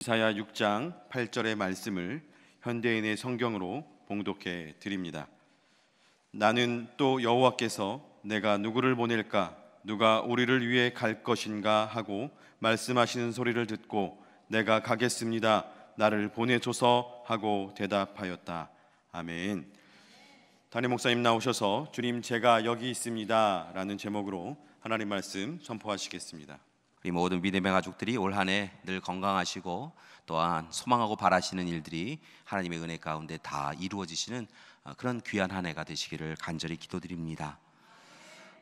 이사야 6장 8절의 말씀을 현대인의 성경으로 봉독해 드립니다. 나는 또 여호와께서 내가 누구를 보낼까? 누가 우리를 위해 갈 것인가? 하고 말씀하시는 소리를 듣고 내가 가겠습니다. 나를 보내소서 하고 대답하였다. 아멘. 담임 목사님 나오셔서 주님 제가 여기 있습니다 라는 제목으로 하나님 말씀 선포하시겠습니다. 우리 모든 믿음의 가족들이 올 한 해 늘 건강하시고 또한 소망하고 바라시는 일들이 하나님의 은혜 가운데 다 이루어지시는 그런 귀한 한 해가 되시기를 간절히 기도드립니다.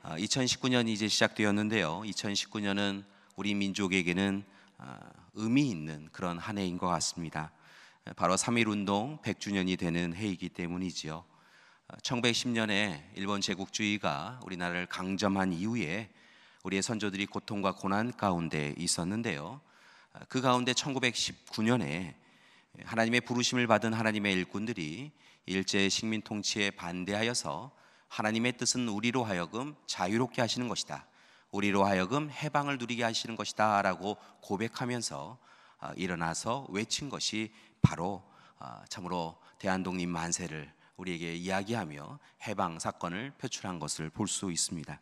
2019년이 이제 시작되었는데요. 2019년은 우리 민족에게는 의미 있는 그런 한 해인 것 같습니다. 바로 3.1운동 100주년이 되는 해이기 때문이지요. 1910년에 일본 제국주의가 우리나라를 강점한 이후에 우리의 선조들이 고통과 고난 가운데 있었는데요. 그 가운데 1919년에 하나님의 부르심을 받은 하나님의 일꾼들이 일제 식민 통치에 반대하여서 하나님의 뜻은 우리로 하여금 자유롭게 하시는 것이다, 우리로 하여금 해방을 누리게 하시는 것이다 라고 고백하면서 일어나서 외친 것이 바로 참으로 대한독립 만세를 우리에게 이야기하며 해방 사건을 표출한 것을 볼 수 있습니다.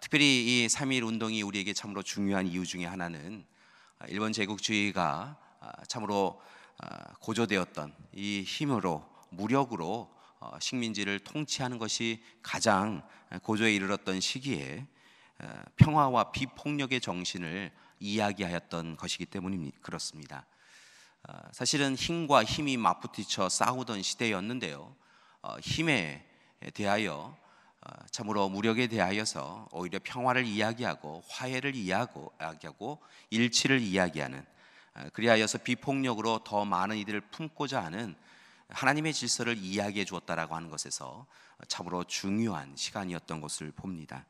특별히 이 3.1 운동이 우리에게 참으로 중요한 이유 중에 하나는 일본 제국주의가 참으로 고조되었던 이 힘으로 무력으로 식민지를 통치하는 것이 가장 고조에 이르렀던 시기에 평화와 비폭력의 정신을 이야기하였던 것이기 때문에 그렇습니다. 사실은 힘과 힘이 맞부딪혀 싸우던 시대였는데요. 힘에 대하여 참으로 무력에 대하여서 오히려 평화를 이야기하고 화해를 이야기하고 일치를 이야기하는, 그리하여서 비폭력으로 더 많은 이들을 품고자 하는 하나님의 질서를 이야기해 주었다라고 하는 것에서 참으로 중요한 시간이었던 것을 봅니다.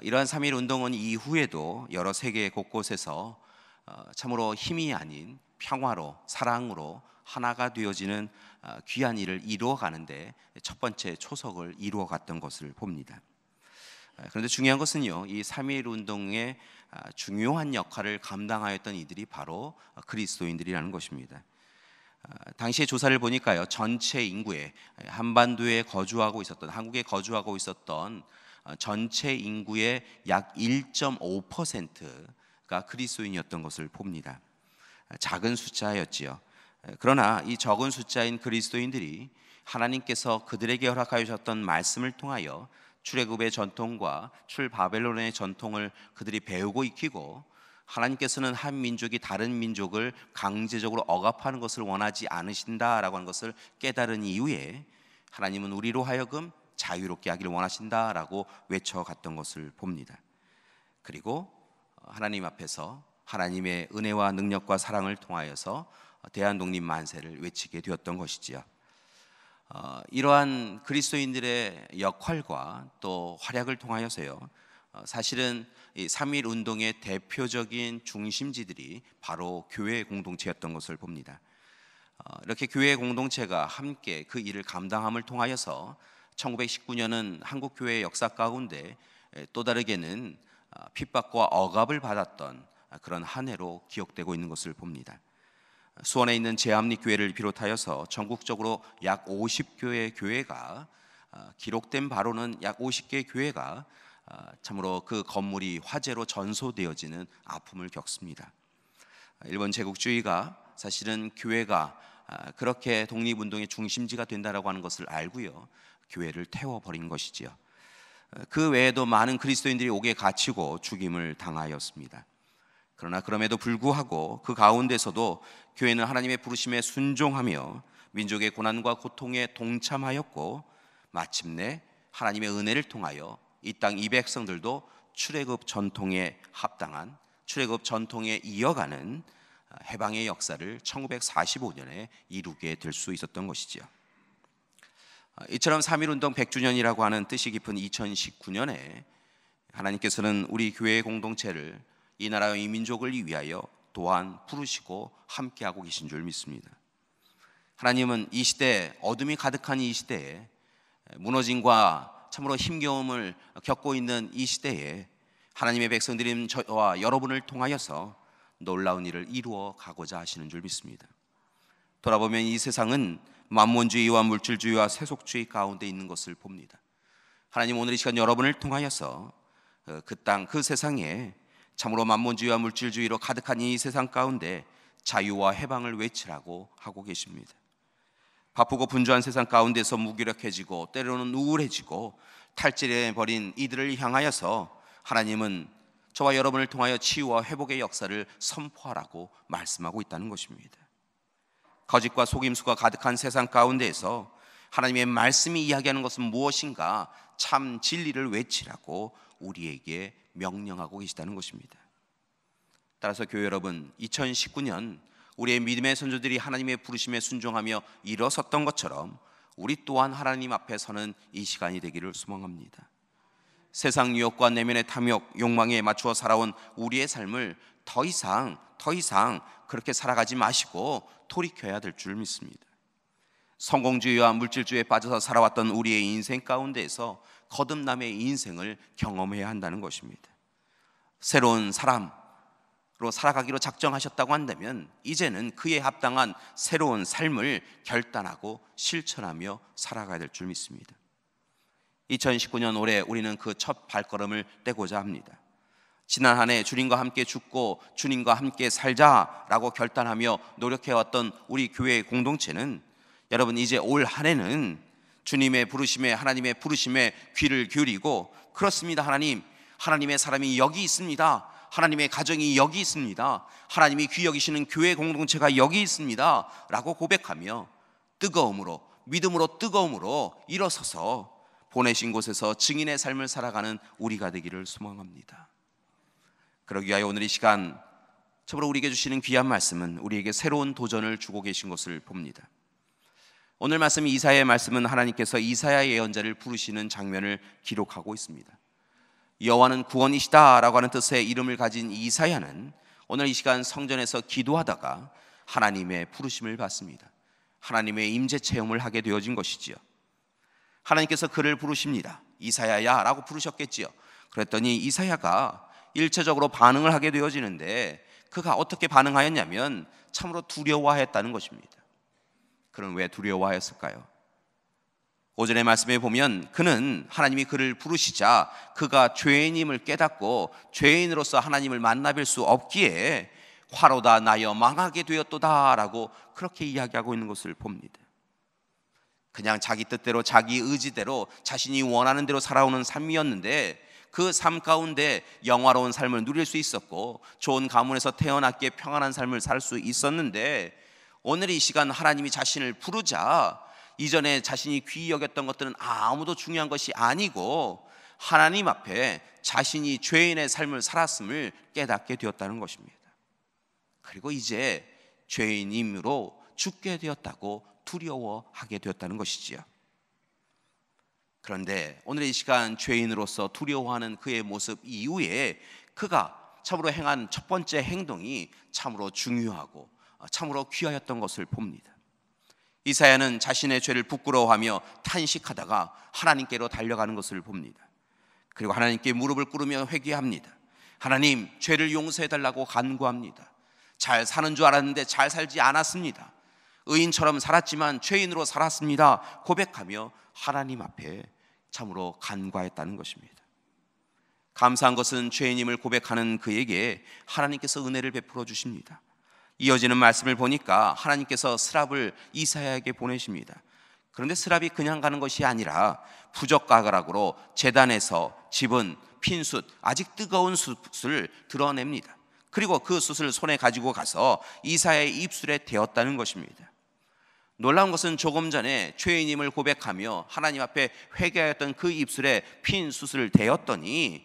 이러한 3.1 운동은 이후에도 여러 세계 곳곳에서 참으로 힘이 아닌 평화로 사랑으로 하나가 되어지는 귀한 일을 이루어가는데 첫 번째 초석을 이루어갔던 것을 봅니다. 그런데 중요한 것은요, 이 3.1 운동의 중요한 역할을 감당하였던 이들이 바로 그리스도인들이라는 것입니다. 당시의 조사를 보니까요, 전체 인구의 한반도에 거주하고 있었던, 한국에 거주하고 있었던 전체 인구의 약 1.5%가 그리스도인이었던 것을 봅니다. 작은 숫자였지요. 그러나 이 적은 숫자인 그리스도인들이 하나님께서 그들에게 허락하셨던 말씀을 통하여 출애굽의 전통과 출바벨론의 전통을 그들이 배우고 익히고, 하나님께서는 한 민족이 다른 민족을 강제적으로 억압하는 것을 원하지 않으신다라고 하는 것을 깨달은 이후에 하나님은 우리로 하여금 자유롭게 하기를 원하신다라고 외쳐갔던 것을 봅니다. 그리고 하나님 앞에서 하나님의 은혜와 능력과 사랑을 통하여서 대한독립 만세를 외치게 되었던 것이지요. 이러한 그리스도인들의 역할과 또 활약을 통하여서요, 사실은 이 3.1 운동의 대표적인 중심지들이 바로 교회 공동체였던 것을 봅니다. 이렇게 교회 공동체가 함께 그 일을 감당함을 통하여서 1919년은 한국교회의 역사 가운데 또 다르게는 핍박과 억압을 받았던 그런 한 해로 기억되고 있는 것을 봅니다. 수원에 있는 제합리교회를 비롯하여서 전국적으로 약 50교회 교회가, 기록된 바로는 약 50개의 교회가 참으로 그 건물이 화재로 전소되어지는 아픔을 겪습니다. 일본 제국주의가 사실은 교회가 그렇게 독립운동의 중심지가 된다라고 하는 것을 알고요, 교회를 태워버린 것이지요. 그 외에도 많은 그리스도인들이 옥에 갇히고 죽임을 당하였습니다. 그러나 그럼에도 불구하고 그 가운데서도 교회는 하나님의 부르심에 순종하며 민족의 고난과 고통에 동참하였고, 마침내 하나님의 은혜를 통하여 이 땅 이 백성들도 출애굽 전통에 합당한, 출애굽 전통에 이어가는 해방의 역사를 1945년에 이루게 될 수 있었던 것이지요. 이처럼 3.1 운동 100주년이라고 하는 뜻이 깊은 2019년에 하나님께서는 우리 교회의 공동체를, 이 나라와 이 민족을 위하여 또한 부르시고 함께하고 계신 줄 믿습니다. 하나님은 이 시대, 어둠이 가득한 이 시대에, 무너짐과 참으로 힘겨움을 겪고 있는 이 시대에 하나님의 백성들인 저와 여러분을 통하여서 놀라운 일을 이루어 가고자 하시는 줄 믿습니다. 돌아보면 이 세상은 만몬주의와 물질주의와 세속주의 가운데 있는 것을 봅니다. 하나님, 오늘 이 시간 여러분을 통하여서 그 땅, 그 세상에 참으로 만몬주의와 물질주의로 가득한 이 세상 가운데 자유와 해방을 외치라고 하고 계십니다. 바쁘고 분주한 세상 가운데서 무기력해지고 때로는 우울해지고 탈진해버린 이들을 향하여서 하나님은 저와 여러분을 통하여 치유와 회복의 역사를 선포하라고 말씀하고 있다는 것입니다. 거짓과 속임수가 가득한 세상 가운데에서 하나님의 말씀이 이야기하는 것은 무엇인가? 참 진리를 외치라고 우리에게 명령하고 계시다는 것입니다. 따라서 교회 여러분, 2019년 우리의 믿음의 선조들이 하나님의 부르심에 순종하며 일어섰던 것처럼 우리 또한 하나님 앞에 서는 이 시간이 되기를 소망합니다. 세상 유혹과 내면의 탐욕, 욕망에 맞추어 살아온 우리의 삶을 더 이상 그렇게 살아가지 마시고 돌이켜야 될 줄 믿습니다. 성공주의와 물질주의에 빠져서 살아왔던 우리의 인생 가운데에서 거듭남의 인생을 경험해야 한다는 것입니다. 새로운 사람으로 살아가기로 작정하셨다고 한다면 이제는 그에 합당한 새로운 삶을 결단하고 실천하며 살아가야 될 줄 믿습니다. 2019년 올해 우리는 그 첫 발걸음을 떼고자 합니다. 지난 한 해 주님과 함께 죽고 주님과 함께 살자라고 결단하며 노력해왔던 우리 교회의 공동체는 여러분, 이제 올 한 해는 주님의 부르심에, 하나님의 부르심에 귀를 기울이고, 그렇습니다, 하나님의 사람이 여기 있습니다, 하나님의 가정이 여기 있습니다, 하나님이 귀 여기시는 교회 공동체가 여기 있습니다 라고 고백하며 믿음으로 뜨거움으로 일어서서 보내신 곳에서 증인의 삶을 살아가는 우리가 되기를 소망합니다. 그러기 위하여 오늘 이 시간 참으로 우리에게 주시는 귀한 말씀은 우리에게 새로운 도전을 주고 계신 것을 봅니다. 오늘 말씀, 이사야의 말씀은 하나님께서 이사야 예언자를 부르시는 장면을 기록하고 있습니다. 여호와는 구원이시다 라고 하는 뜻의 이름을 가진 이사야는 오늘 이 시간 성전에서 기도하다가 하나님의 부르심을 받습니다. 하나님의 임재 체험을 하게 되어진 것이지요. 하나님께서 그를 부르십니다. 이사야야 라고 부르셨겠지요. 그랬더니 이사야가 일체적으로 반응을 하게 되어지는데, 그가 어떻게 반응하였냐면 참으로 두려워했다는 것입니다. 그는 왜 두려워하였을까요? 오전의 말씀에 보면 그는 하나님이 그를 부르시자 그가 죄인임을 깨닫고 죄인으로서 하나님을 만나뵐 수 없기에 화로다 나여 망하게 되었도다 라고 그렇게 이야기하고 있는 것을 봅니다. 그냥 자기 뜻대로 자기 의지대로 자신이 원하는 대로 살아오는 삶이었는데, 그 삶 가운데 영화로운 삶을 누릴 수 있었고 좋은 가문에서 태어났기에 평안한 삶을 살 수 있었는데, 오늘 이 시간 하나님이 자신을 부르자 이전에 자신이 귀히 여겼던 것들은 아무도 중요한 것이 아니고 하나님 앞에 자신이 죄인의 삶을 살았음을 깨닫게 되었다는 것입니다. 그리고 이제 죄인임으로 죽게 되었다고 두려워하게 되었다는 것이지요. 그런데 오늘 이 시간 죄인으로서 두려워하는 그의 모습 이후에 그가 참으로 행한 첫 번째 행동이 참으로 중요하고 참으로 귀하였던 것을 봅니다. 이사야는 자신의 죄를 부끄러워하며 탄식하다가 하나님께로 달려가는 것을 봅니다. 그리고 하나님께 무릎을 꿇으며 회개합니다. 하나님, 죄를 용서해달라고 간구합니다. 잘 사는 줄 알았는데 잘 살지 않았습니다. 의인처럼 살았지만 죄인으로 살았습니다 고백하며 하나님 앞에 참으로 간구했다는 것입니다. 감사한 것은 죄인임을 고백하는 그에게 하나님께서 은혜를 베풀어 주십니다. 이어지는 말씀을 보니까 하나님께서 스랍을 이사야에게 보내십니다. 그런데 스랍이 그냥 가는 것이 아니라 부적가락으로 제단에서 집은 핀숯, 아직 뜨거운 숯을 드러냅니다. 그리고 그 숯을 손에 가지고 가서 이사야의 입술에 대었다는 것입니다. 놀라운 것은 조금 전에 죄인임을 고백하며 하나님 앞에 회개하였던 그 입술에 핀 숯을 대었더니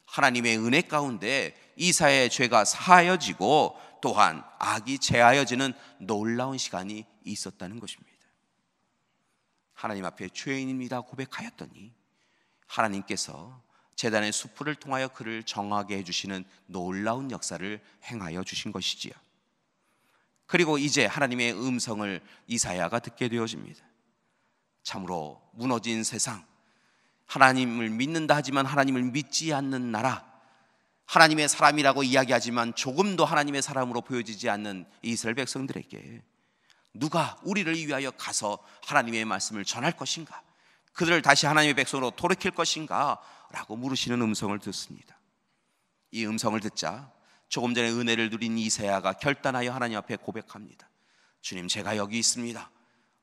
하나님의 은혜 가운데 이사야의 죄가 사하여지고 또한 악이 제하여지는 놀라운 시간이 있었다는 것입니다. 하나님 앞에 죄인입니다 고백하였더니 하나님께서 제단의 수풀을 통하여 그를 정하게 해주시는 놀라운 역사를 행하여 주신 것이지요. 그리고 이제 하나님의 음성을 이사야가 듣게 되어집니다. 참으로 무너진 세상, 하나님을 믿는다 하지만 하나님을 믿지 않는 나라, 하나님의 사람이라고 이야기하지만 조금도 하나님의 사람으로 보여지지 않는 이스라엘 백성들에게 누가 우리를 위하여 가서 하나님의 말씀을 전할 것인가, 그들을 다시 하나님의 백성으로 돌이킬 것인가 라고 물으시는 음성을 듣습니다. 이 음성을 듣자 조금 전에 은혜를 누린 이사야가 결단하여 하나님 앞에 고백합니다. 주님, 제가 여기 있습니다.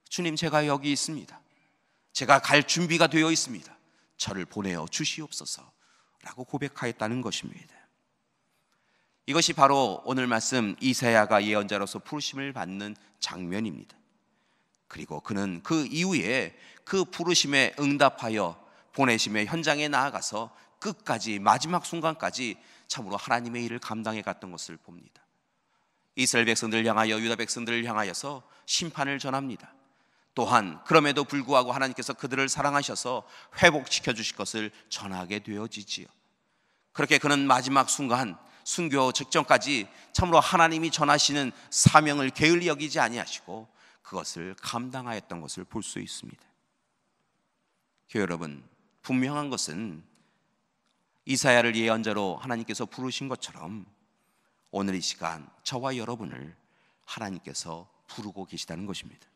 주님, 제가 여기 있습니다. 제가 갈 준비가 되어 있습니다. 저를 보내어 주시옵소서 라고 고백하였다는 것입니다. 이것이 바로 오늘 말씀 이사야가 예언자로서 부르심을 받는 장면입니다. 그리고 그는 그 이후에 그 부르심에 응답하여 보내심의 현장에 나아가서 끝까지, 마지막 순간까지 참으로 하나님의 일을 감당해 갔던 것을 봅니다. 이스라엘 백성들을 향하여, 유다 백성들을 향하여서 심판을 전합니다. 또한 그럼에도 불구하고 하나님께서 그들을 사랑하셔서 회복시켜 주실 것을 전하게 되어지지요. 그렇게 그는 마지막 순간 순교 직전까지 참으로 하나님이 전하시는 사명을 게을리 여기지 아니하시고 그것을 감당하였던 것을 볼 수 있습니다. 교회 여러분, 분명한 것은 이사야를 예언자로 하나님께서 부르신 것처럼 오늘 이 시간 저와 여러분을 하나님께서 부르고 계시다는 것입니다.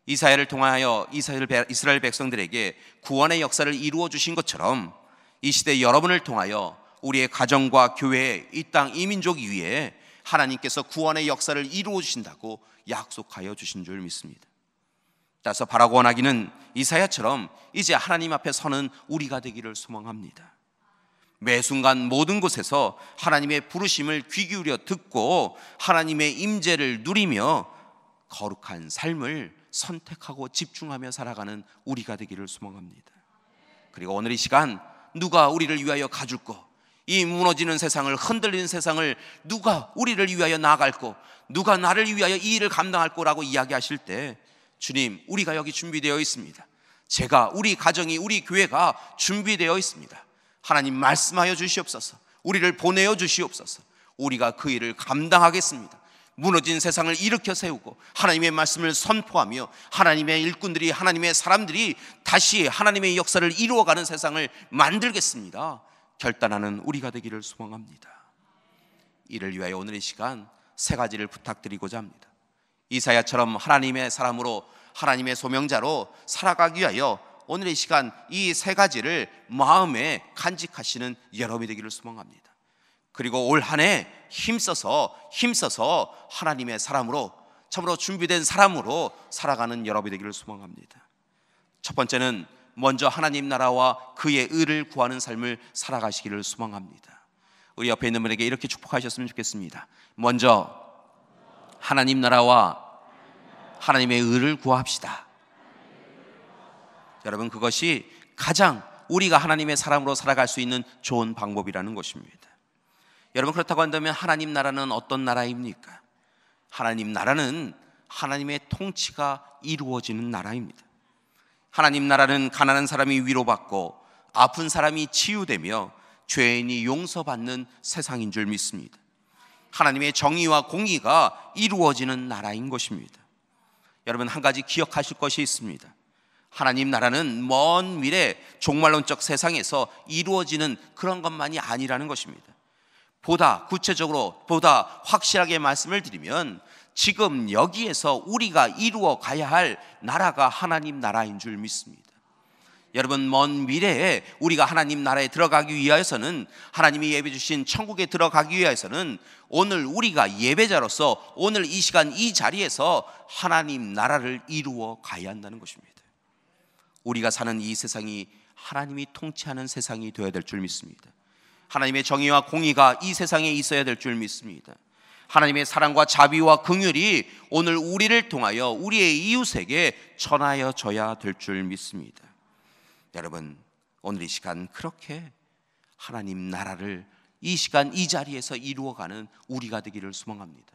이사야를 통하여 이스라엘 백성들에게 구원의 역사를 이루어 주신 것처럼 이 시대 여러분을 통하여 우리의 가정과 교회, 이 땅, 이 민족 위에 하나님께서 구원의 역사를 이루어 주신다고 약속하여 주신 줄 믿습니다. 따라서 바라고 원하기는 이사야처럼 이제 하나님 앞에 서는 우리가 되기를 소망합니다. 매 순간 모든 곳에서 하나님의 부르심을 귀 기울여 듣고 하나님의 임재를 누리며 거룩한 삶을 선택하고 집중하며 살아가는 우리가 되기를 소망합니다. 그리고 오늘 이 시간 누가 우리를 위하여 가줄고, 이 무너지는 세상을, 흔들리는 세상을 누가 우리를 위하여 나아갈 거, 누가 나를 위하여 이 일을 감당할 거라고 이야기하실 때 주님, 우리가 여기 준비되어 있습니다. 제가, 우리 가정이, 우리 교회가 준비되어 있습니다. 하나님 말씀하여 주시옵소서. 우리를 보내어 주시옵소서. 우리가 그 일을 감당하겠습니다. 무너진 세상을 일으켜 세우고 하나님의 말씀을 선포하며 하나님의 일꾼들이, 하나님의 사람들이 다시 하나님의 역사를 이루어가는 세상을 만들겠습니다. 결단하는 우리가 되기를 소망합니다. 이를 위하여 오늘 이 시간 세 가지를 부탁드리고자 합니다. 이사야처럼 하나님의 사람으로, 하나님의 소명자로 살아가기 위하여 오늘 이 시간 이 세 가지를 마음에 간직하시는 여러분이 되기를 소망합니다. 그리고 올 한 해 힘써서 하나님의 사람으로, 참으로 준비된 사람으로 살아가는 여러분이 되기를 소망합니다. 첫 번째는 먼저 하나님 나라와 그의 의를 구하는 삶을 살아가시기를 소망합니다. 우리 옆에 있는 분에게 이렇게 축복하셨으면 좋겠습니다. 먼저 하나님 나라와 하나님의 의를 구합시다. 여러분, 그것이 가장 우리가 하나님의 사람으로 살아갈 수 있는 좋은 방법이라는 것입니다. 여러분, 그렇다고 한다면 하나님 나라는 어떤 나라입니까? 하나님 나라는 하나님의 통치가 이루어지는 나라입니다. 하나님 나라는 가난한 사람이 위로받고 아픈 사람이 치유되며 죄인이 용서받는 세상인 줄 믿습니다. 하나님의 정의와 공의가 이루어지는 나라인 것입니다. 여러분, 한 가지 기억하실 것이 있습니다. 하나님 나라는 먼 미래 종말론적 세상에서 이루어지는 그런 것만이 아니라는 것입니다. 보다 구체적으로, 보다 확실하게 말씀을 드리면 지금 여기에서 우리가 이루어 가야 할 나라가 하나님 나라인 줄 믿습니다. 여러분, 먼 미래에 우리가 하나님 나라에 들어가기 위하여서는, 하나님이 예배 주신 천국에 들어가기 위하여서는 오늘 우리가 예배자로서 오늘 이 시간 이 자리에서 하나님 나라를 이루어 가야 한다는 것입니다. 우리가 사는 이 세상이 하나님이 통치하는 세상이 되어야 될 줄 믿습니다. 하나님의 정의와 공의가 이 세상에 있어야 될 줄 믿습니다. 하나님의 사랑과 자비와 긍휼이 오늘 우리를 통하여 우리의 이웃에게 전하여져야 될 줄 믿습니다. 여러분, 오늘 이 시간 그렇게 하나님 나라를 이 시간 이 자리에서 이루어가는 우리가 되기를 소망합니다.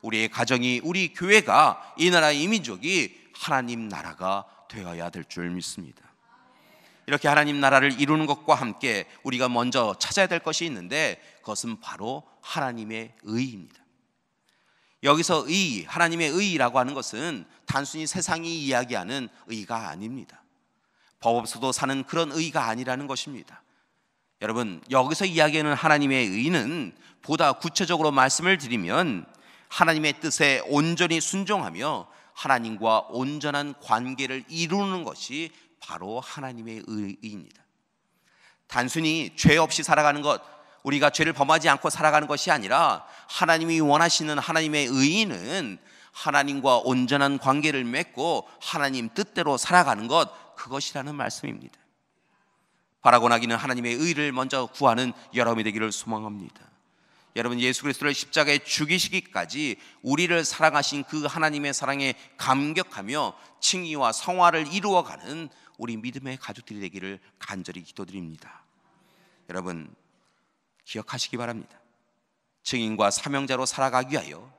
우리의 가정이, 우리 교회가, 이 나라 이 민족이 하나님 나라가 되어야 될 줄 믿습니다. 이렇게 하나님 나라를 이루는 것과 함께 우리가 먼저 찾아야 될 것이 있는데 그것은 바로 하나님의 의입니다. 여기서 의, 하나님의 의라고 하는 것은 단순히 세상이 이야기하는 의가 아닙니다. 법 없어도 사는 그런 의가 아니라는 것입니다. 여러분, 여기서 이야기하는 하나님의 의는 보다 구체적으로 말씀을 드리면 하나님의 뜻에 온전히 순종하며 하나님과 온전한 관계를 이루는 것이 바로 하나님의 의입니다. 단순히 죄 없이 살아가는 것, 우리가 죄를 범하지 않고 살아가는 것이 아니라 하나님이 원하시는 하나님의 의는 하나님과 온전한 관계를 맺고 하나님 뜻대로 살아가는 것, 그것이라는 말씀입니다. 바라고 나기는 하나님의 의를 먼저 구하는 여러분이 되기를 소망합니다. 여러분, 예수 그리스도를 십자가에 죽이시기까지 우리를 사랑하신 그 하나님의 사랑에 감격하며 칭의와 성화를 이루어가는 우리 믿음의 가족들이 되기를 간절히 기도드립니다. 여러분, 기억하시기 바랍니다. 증인과 사명자로 살아가기 위하여,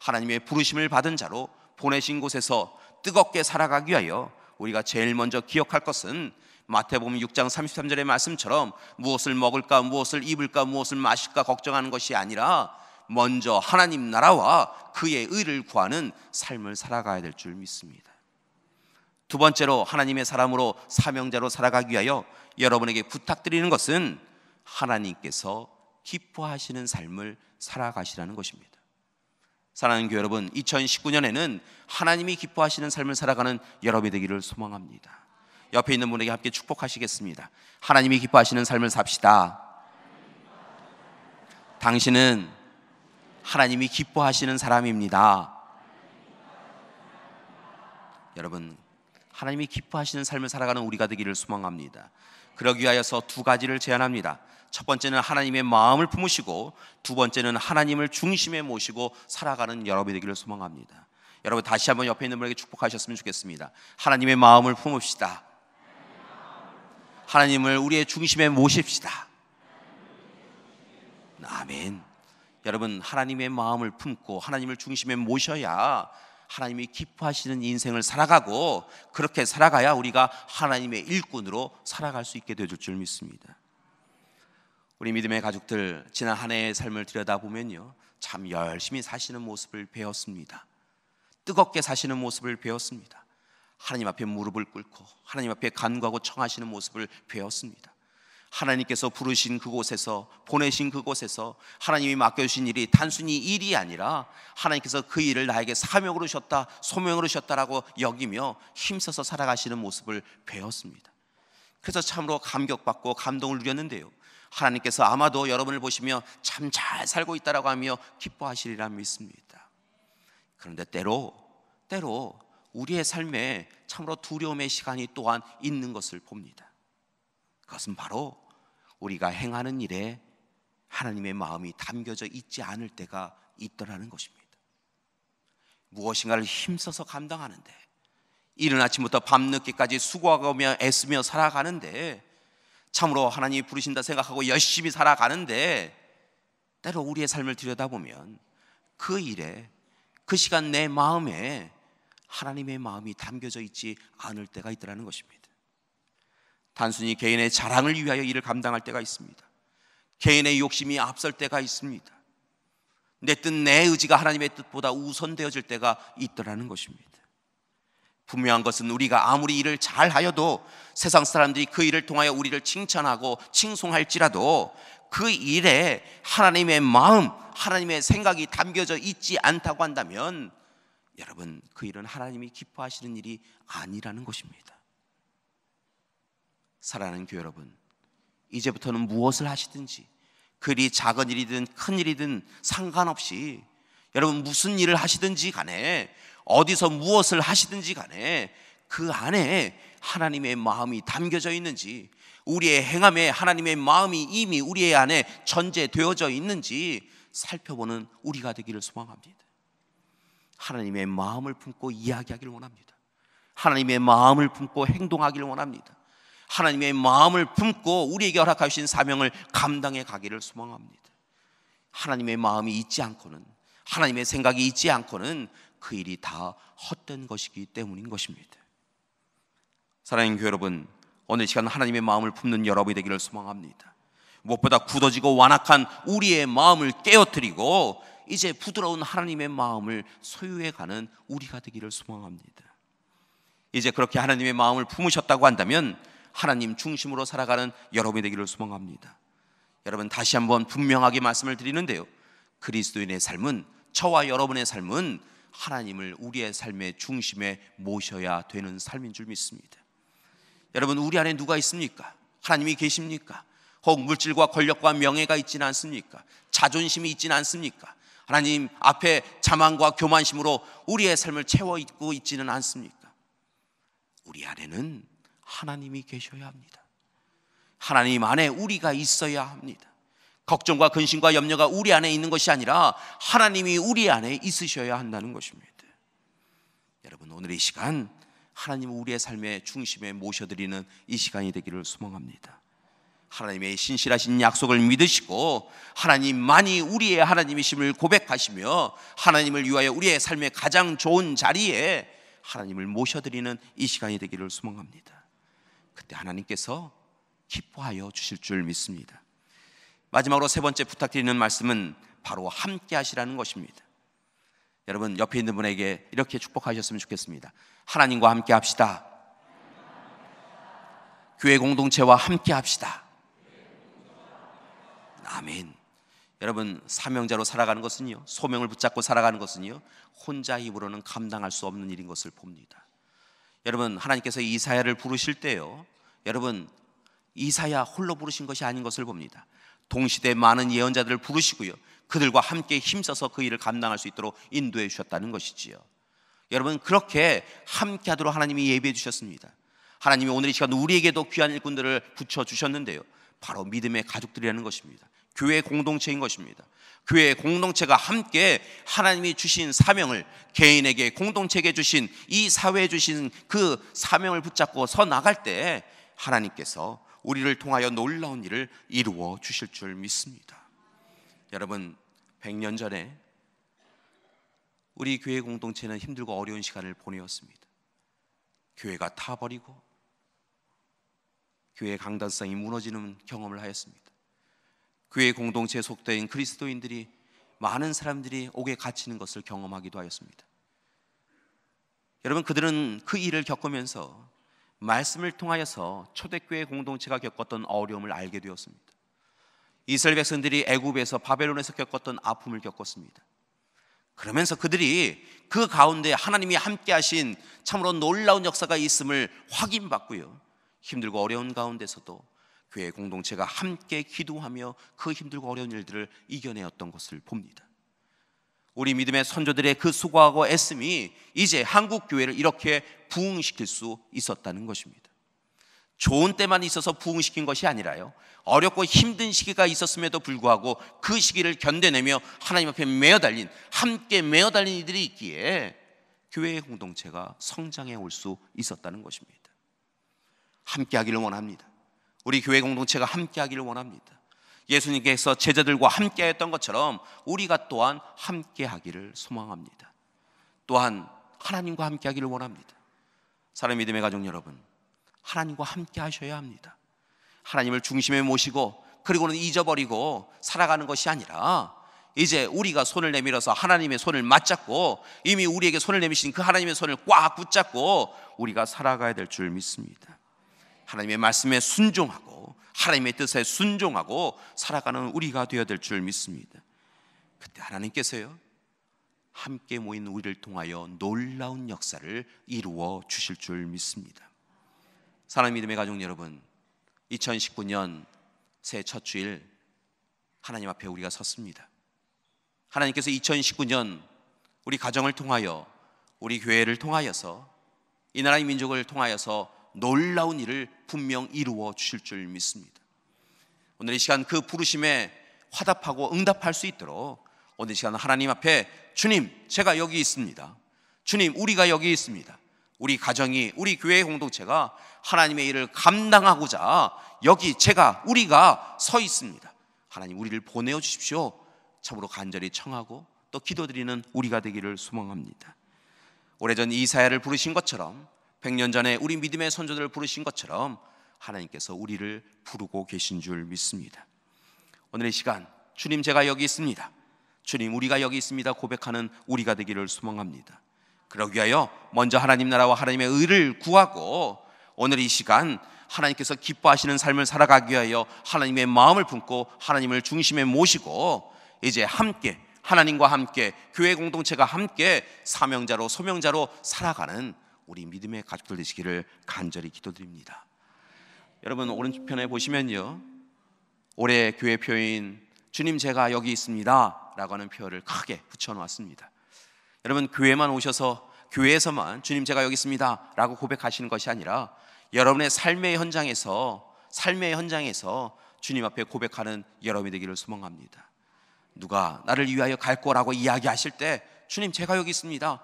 하나님의 부르심을 받은 자로 보내신 곳에서 뜨겁게 살아가기 위하여 우리가 제일 먼저 기억할 것은 마태복음 6장 33절의 말씀처럼 무엇을 먹을까, 무엇을 입을까, 무엇을 마실까 걱정하는 것이 아니라 먼저 하나님 나라와 그의 의를 구하는 삶을 살아가야 될 줄 믿습니다. 두 번째로, 하나님의 사람으로 사명자로 살아가기 위하여 여러분에게 부탁드리는 것은 하나님께서 기뻐하시는 삶을 살아가시라는 것입니다. 사랑하는 교회 여러분, 2019년에는 하나님이 기뻐하시는 삶을 살아가는 여러분이 되기를 소망합니다. 옆에 있는 분에게 함께 축복하시겠습니다. 하나님이 기뻐하시는 삶을 삽시다. 당신은 하나님이 기뻐하시는 사람입니다. 여러분, 하나님이 기뻐하시는 삶을 살아가는 우리가 되기를 소망합니다. 그러기 위하여서 두 가지를 제안합니다. 첫 번째는 하나님의 마음을 품으시고, 두 번째는 하나님을 중심에 모시고 살아가는 여러분이 되기를 소망합니다. 여러분, 다시 한번 옆에 있는 분에게 축복하셨으면 좋겠습니다. 하나님의 마음을 품읍시다. 하나님을 우리의 중심에 모십시다. 아멘. 여러분, 하나님의 마음을 품고 하나님을 중심에 모셔야 하나님이 기뻐하시는 인생을 살아가고, 그렇게 살아가야 우리가 하나님의 일꾼으로 살아갈 수 있게 되줄 줄 믿습니다. 우리 믿음의 가족들, 지난 한 해의 삶을 들여다보면요, 참 열심히 사시는 모습을 배웠습니다. 뜨겁게 사시는 모습을 배웠습니다. 하나님 앞에 무릎을 꿇고 하나님 앞에 간구하고 청하시는 모습을 배웠습니다. 하나님께서 부르신 그곳에서, 보내신 그곳에서 하나님이 맡겨주신 일이 단순히 일이 아니라 하나님께서 그 일을 나에게 사명으로 주셨다, 소명으로 주셨다라고 여기며 힘써서 살아가시는 모습을 배웠습니다. 그래서 참으로 감격받고 감동을 누렸는데요, 하나님께서 아마도 여러분을 보시며 참 잘 살고 있다라고 하며 기뻐하시리라 믿습니다. 그런데 때로 우리의 삶에 참으로 두려움의 시간이 또한 있는 것을 봅니다. 그것은 바로 우리가 행하는 일에 하나님의 마음이 담겨져 있지 않을 때가 있더라는 것입니다. 무엇인가를 힘써서 감당하는데, 이른 아침부터 밤늦게까지 수고하며 애쓰며 살아가는데, 참으로 하나님이 부르신다 생각하고 열심히 살아가는데, 때로 우리의 삶을 들여다보면 그 일에, 그 시간 내 마음에 하나님의 마음이 담겨져 있지 않을 때가 있더라는 것입니다. 단순히 개인의 자랑을 위하여 일을 감당할 때가 있습니다. 개인의 욕심이 앞설 때가 있습니다. 내 뜻, 내 의지가 하나님의 뜻보다 우선되어질 때가 있더라는 것입니다. 분명한 것은 우리가 아무리 일을 잘하여도 세상 사람들이 그 일을 통하여 우리를 칭찬하고 칭송할지라도 그 일에 하나님의 마음, 하나님의 생각이 담겨져 있지 않다고 한다면, 여러분, 그 일은 하나님이 기뻐하시는 일이 아니라는 것입니다. 사랑하는 교회 여러분, 이제부터는 무엇을 하시든지, 그리 작은 일이든 큰 일이든 상관없이, 여러분 무슨 일을 하시든지 간에, 어디서 무엇을 하시든지 간에 그 안에 하나님의 마음이 담겨져 있는지, 우리의 행함에 하나님의 마음이 이미 우리의 안에 전제되어져 있는지 살펴보는 우리가 되기를 소망합니다. 하나님의 마음을 품고 이야기하기를 원합니다. 하나님의 마음을 품고 행동하기를 원합니다. 하나님의 마음을 품고 우리에게 허락하신 사명을 감당해 가기를 소망합니다. 하나님의 마음이 있지 않고는, 하나님의 생각이 있지 않고는 그 일이 다 헛된 것이기 때문인 것입니다. 사랑하는 교회 여러분, 오늘 시간 하나님의 마음을 품는 여러분이 되기를 소망합니다. 무엇보다 굳어지고 완악한 우리의 마음을 깨어뜨리고 이제 부드러운 하나님의 마음을 소유해가는 우리가 되기를 소망합니다. 이제 그렇게 하나님의 마음을 품으셨다고 한다면 하나님 중심으로 살아가는 여러분이 되기를 소망합니다. 여러분, 다시 한번 분명하게 말씀을 드리는데요, 그리스도인의 삶은, 저와 여러분의 삶은 하나님을 우리의 삶의 중심에 모셔야 되는 삶인 줄 믿습니다. 여러분, 우리 안에 누가 있습니까? 하나님이 계십니까? 혹 물질과 권력과 명예가 있지는 않습니까? 자존심이 있지는 않습니까? 하나님 앞에 자만과 교만심으로 우리의 삶을 채워 있고 있지는 않습니까? 우리 안에는 하나님이 계셔야 합니다. 하나님 안에 우리가 있어야 합니다. 걱정과 근심과 염려가 우리 안에 있는 것이 아니라 하나님이 우리 안에 있으셔야 한다는 것입니다. 여러분, 오늘 이 시간 하나님을 우리의 삶의 중심에 모셔드리는 이 시간이 되기를 소망합니다. 하나님의 신실하신 약속을 믿으시고 하나님만이 우리의 하나님이심을 고백하시며 하나님을 위하여 우리의 삶의 가장 좋은 자리에 하나님을 모셔드리는 이 시간이 되기를 소망합니다. 그때 하나님께서 기뻐하여 주실 줄 믿습니다. 마지막으로 세 번째 부탁드리는 말씀은 바로 함께 하시라는 것입니다. 여러분, 옆에 있는 분에게 이렇게 축복하셨으면 좋겠습니다. 하나님과 함께 합시다. 교회 공동체와 함께 합시다. 아멘. 여러분, 사명자로 살아가는 것은요, 소명을 붙잡고 살아가는 것은요, 혼자 힘으로는 감당할 수 없는 일인 것을 봅니다. 여러분, 하나님께서 이사야를 부르실 때요, 여러분, 이사야 홀로 부르신 것이 아닌 것을 봅니다. 동시대 많은 예언자들을 부르시고요, 그들과 함께 힘써서 그 일을 감당할 수 있도록 인도해 주셨다는 것이지요. 여러분, 그렇게 함께 하도록 하나님이 예비해 주셨습니다. 하나님이 오늘 이 시간 우리에게도 귀한 일꾼들을 붙여주셨는데요, 바로 믿음의 가족들이라는 것입니다. 교회 공동체인 것입니다. 교회 공동체가 함께 하나님이 주신 사명을, 개인에게, 공동체에게 주신, 이 사회에 주신 그 사명을 붙잡고 서 나갈 때 하나님께서 우리를 통하여 놀라운 일을 이루어 주실 줄 믿습니다. 여러분, 100년 전에 우리 교회 공동체는 힘들고 어려운 시간을 보내었습니다. 교회가 타버리고 교회의 강단성이 무너지는 경험을 하였습니다. 교회 공동체에 속된 그리스도인들이, 많은 사람들이 옥에 갇히는 것을 경험하기도 하였습니다. 여러분, 그들은 그 일을 겪으면서 말씀을 통하여서 초대교회 공동체가 겪었던 어려움을 알게 되었습니다. 이스라엘 백성들이 애굽에서, 바벨론에서 겪었던 아픔을 겪었습니다. 그러면서 그들이 그 가운데 하나님이 함께 하신 참으로 놀라운 역사가 있음을 확인받고요, 힘들고 어려운 가운데서도 교회 공동체가 함께 기도하며 그 힘들고 어려운 일들을 이겨내었던 것을 봅니다. 우리 믿음의 선조들의 그 수고하고 애씀이 이제 한국 교회를 이렇게 부흥시킬 수 있었다는 것입니다. 좋은 때만 있어서 부흥시킨 것이 아니라요, 어렵고 힘든 시기가 있었음에도 불구하고 그 시기를 견뎌내며 하나님 앞에 매어달린, 함께 매어달린 이들이 있기에 교회의 공동체가 성장해 올 수 있었다는 것입니다. 함께 하기를 원합니다. 우리 교회 공동체가 함께 하기를 원합니다. 예수님께서 제자들과 함께 했던 것처럼 우리가 또한 함께 하기를 소망합니다. 또한 하나님과 함께 하기를 원합니다. 사랑하는 믿음의 가족 여러분, 하나님과 함께 하셔야 합니다. 하나님을 중심에 모시고 그리고는 잊어버리고 살아가는 것이 아니라 이제 우리가 손을 내밀어서 하나님의 손을 맞잡고, 이미 우리에게 손을 내미신 그 하나님의 손을 꽉 붙잡고 우리가 살아가야 될 줄 믿습니다. 하나님의 말씀에 순종하고 하나님의 뜻에 순종하고 살아가는 우리가 되어야 될 줄 믿습니다. 그때 하나님께서요, 함께 모인 우리를 통하여 놀라운 역사를 이루어 주실 줄 믿습니다. 사랑하는 믿음의 가족 여러분, 2019년 새해 첫 주일 하나님 앞에 우리가 섰습니다. 하나님께서 2019년 우리 가정을 통하여, 우리 교회를 통하여서, 이 나라의 민족을 통하여서 놀라운 일을 분명 이루어 주실 줄 믿습니다. 오늘 이 시간 그 부르심에 화답하고 응답할 수 있도록 오늘 이 시간 하나님 앞에, 주님, 제가 여기 있습니다. 주님, 우리가 여기 있습니다. 우리 가정이, 우리 교회의 공동체가 하나님의 일을 감당하고자 여기 우리가 서 있습니다. 하나님, 우리를 보내어 주십시오. 참으로 간절히 청하고 또 기도드리는 우리가 되기를 소망합니다. 오래전 이사야를 부르신 것처럼, 100년 전에 우리 믿음의 선조들을 부르신 것처럼 하나님께서 우리를 부르고 계신 줄 믿습니다. 오늘 이 시간, 주님, 제가 여기 있습니다. 주님, 우리가 여기 있습니다 고백하는 우리가 되기를 소망합니다. 그러기 위하여 먼저 하나님 나라와 하나님의 의를 구하고 오늘 이 시간 하나님께서 기뻐하시는 삶을 살아가기 위하여 하나님의 마음을 품고 하나님을 중심에 모시고 이제 함께 하나님과 함께 교회 공동체가 함께 사명자로 소명자로 살아가는 우리 믿음의 가족들 되시기를 간절히 기도드립니다. 여러분 오른편에 보시면요, 올해 교회 표인 주님 제가 여기 있습니다 라고 하는 표어를 크게 붙여놓았습니다. 여러분 교회만 오셔서 교회에서만 주님 제가 여기 있습니다 라고 고백하시는 것이 아니라 여러분의 삶의 현장에서 주님 앞에 고백하는 여러분이 되기를 소망합니다. 누가 나를 위하여 갈 거라고 이야기하실 때 주님 제가 여기 있습니다,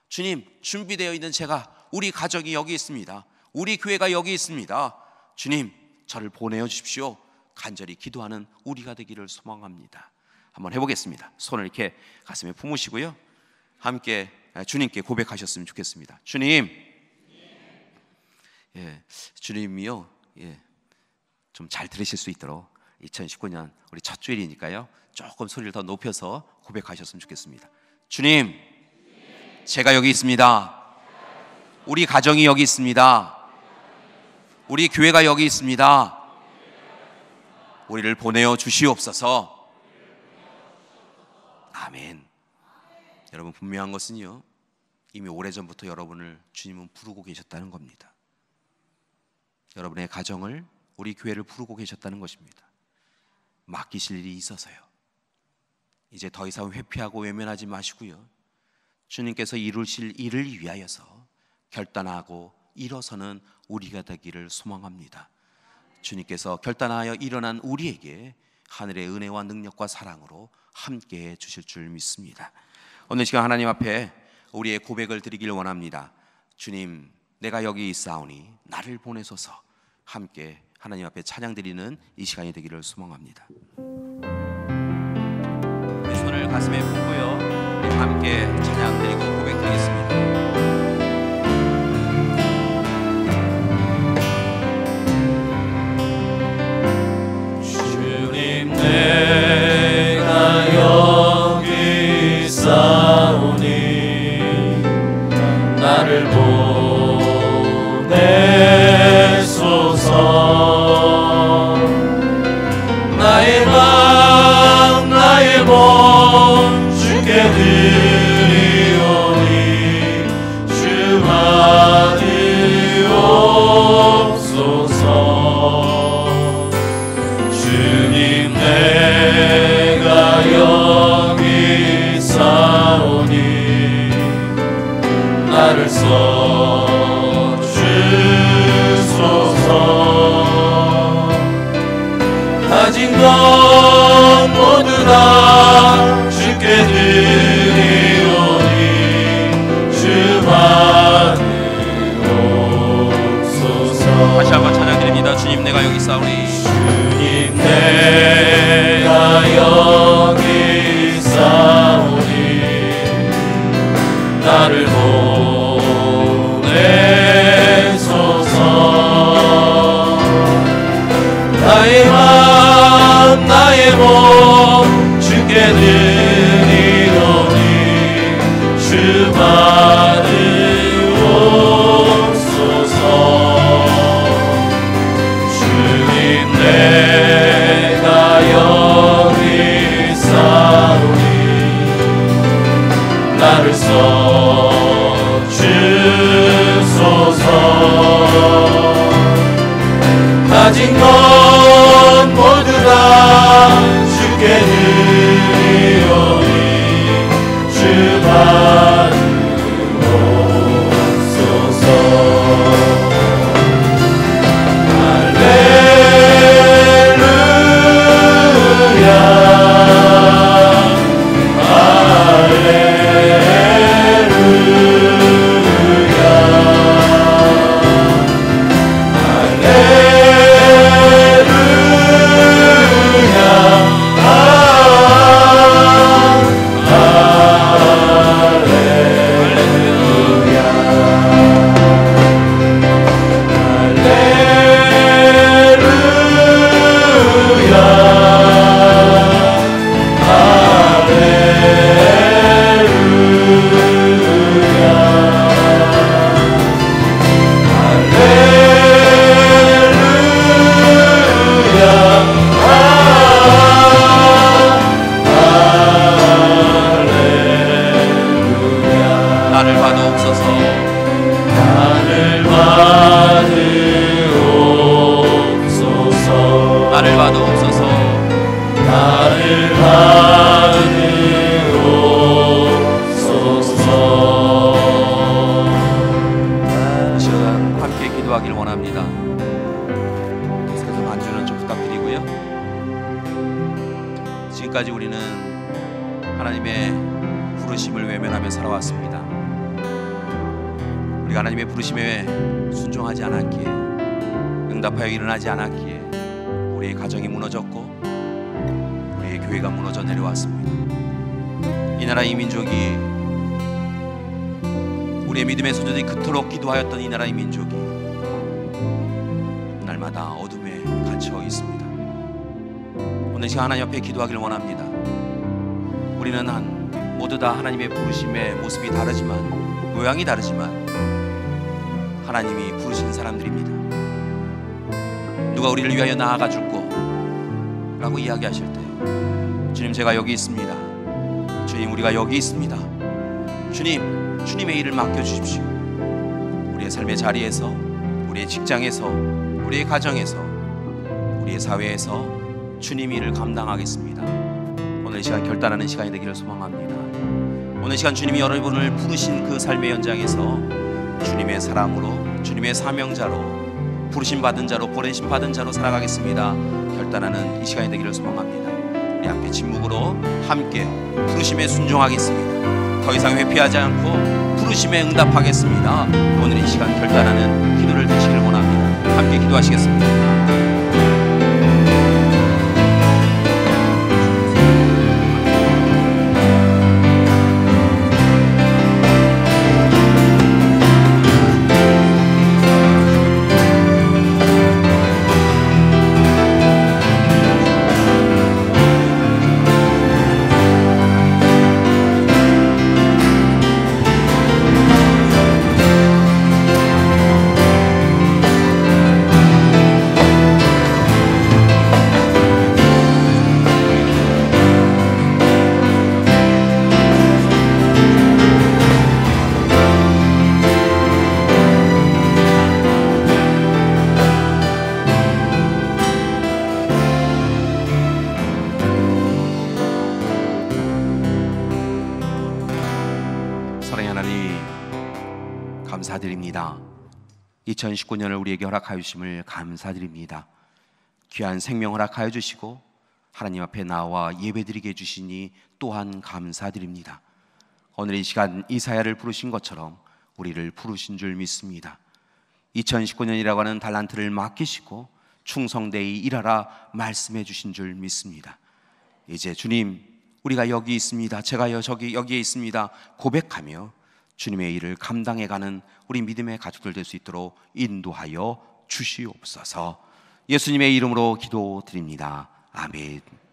주님 준비되어 있는 제가, 우리 가족이 여기 있습니다, 우리 교회가 여기 있습니다, 주님 저를 보내어 주십시오, 간절히 기도하는 우리가 되기를 소망합니다. 한번 해보겠습니다. 손을 이렇게 가슴에 품으시고요, 함께 주님께 고백하셨으면 좋겠습니다. 주님, 주님이요, 좀 잘 들으실 수 있도록 2019년 우리 첫 주일이니까요, 조금 소리를 더 높여서 고백하셨으면 좋겠습니다. 주님, 제가 여기 있습니다. 우리 가정이 여기 있습니다. 우리 교회가 여기 있습니다. 우리를 보내어 주시옵소서. 아멘. 여러분 분명한 것은요, 이미 오래전부터 여러분을 주님은 부르고 계셨다는 겁니다. 여러분의 가정을, 우리 교회를 부르고 계셨다는 것입니다. 맡기실 일이 있어서요. 이제 더 이상 회피하고 외면하지 마시고요, 주님께서 이루실 일을 위하여서 결단하고 일어서는 우리가 되기를 소망합니다. 주님께서 결단하여 일어난 우리에게 하늘의 은혜와 능력과 사랑으로 함께해 주실 줄 믿습니다. 오늘 시간 하나님 앞에 우리의 고백을 드리길 원합니다. 주님, 내가 여기 있사오니 나를 보내소서. 함께 하나님 앞에 찬양 드리는 이 시간이 되기를 소망합니다. 우리 손을 가슴에 품고요, 우리 함께 찬양 드리고 고백 드리겠습니다. 주님, 내가 여기 있사오니 나를 보내소서. 나의 맘 나의 몸 주께 드리오니 주 받으옵소서. 주님, 내가 여기 있사오니 나를 써주소서. 가진 것 모두 다 주께 드리오니 주 받으옵소서. 다시 한번 찬양 드립니다. 주님, 내가 여기 있사오니 주님, 내가 여기 있사오니 나를 보내소서. 나의 맘 나의 몸 주께 드리오니 주 받으옵소서. 주님, 내가 여기 있사오니 나를 써주소서. 가진 것 모두 다 주께 드리오니 주 받으옵소서. 할렐루야, 할렐루야. 나를 받으옵소서. 나를 받으옵소서. 나를 받으옵소서. 나를 받으옵소서. 이 시간 함께 기도하길 원합니다. 계속해서 반주는 좀 부탁드리고요. 지금까지 우리는 하나님의 부르심을 외면하며 살아왔습니다. 우리가 하나님의 부르심에 순종하지 않았기에, 응답하여 일어나지 않았기에 우리의 가정이 무너졌고 우리의 교회가 무너져 내려왔습니다. 이 나라 이 민족이, 우리의 믿음의 소녀들이 그토록 기도하였던 이 나라 이 민족이 날마다 어둠에 갇혀 있습니다. 오늘 시간 하나님 앞에 기도하기를 원합니다. 우리는 모두 다 하나님의 부르심의 모습이 다르지만, 모양이 다르지만 하나님이 부르신 사람들입니다. 누가 우리를 위하여 나아가 줄 거라고 이야기하실 때, 주님 제가 여기 있습니다. 주님 우리가 여기 있습니다. 주님, 주님의 일을 맡겨주십시오. 우리의 삶의 자리에서, 우리의 직장에서, 우리의 가정에서, 우리의 사회에서 주님 일을 감당하겠습니다. 오늘 이 시간 결단하는 시간이 되기를 소망합니다. 오늘 이 시간 주님이 여러분을 부르신 그 삶의 현장에서 주님의 사람으로, 주님의 사명자로, 부르심 받은 자로, 보내심 받은 자로 살아가겠습니다. 결단하는 이 시간이 되기를 소망합니다. 우리 함께 침묵으로 함께 부르심에 순종하겠습니다. 더 이상 회피하지 않고 부르심에 응답하겠습니다. 오늘 이 시간 결단하는 기도를 드시길 원합니다. 함께 기도하시겠습니다. 감사드립니다. 2019년을 우리에게 허락하여 주심을 감사드립니다. 귀한 생명 허락하여 주시고 하나님 앞에 나와 예배드리게 해주시니 또한 감사드립니다. 오늘 이 시간 이사야를 부르신 것처럼 우리를 부르신 줄 믿습니다. 2019년이라고 하는 달란트를 맡기시고 충성되이 일하라 말씀해 주신 줄 믿습니다. 이제 주님, 우리가 여기 있습니다, 제가 여기에 있습니다 고백하며 주님의 일을 감당해가는 우리 믿음의 가족들 될 수 있도록 인도하여 주시옵소서. 예수님의 이름으로 기도드립니다. 아멘.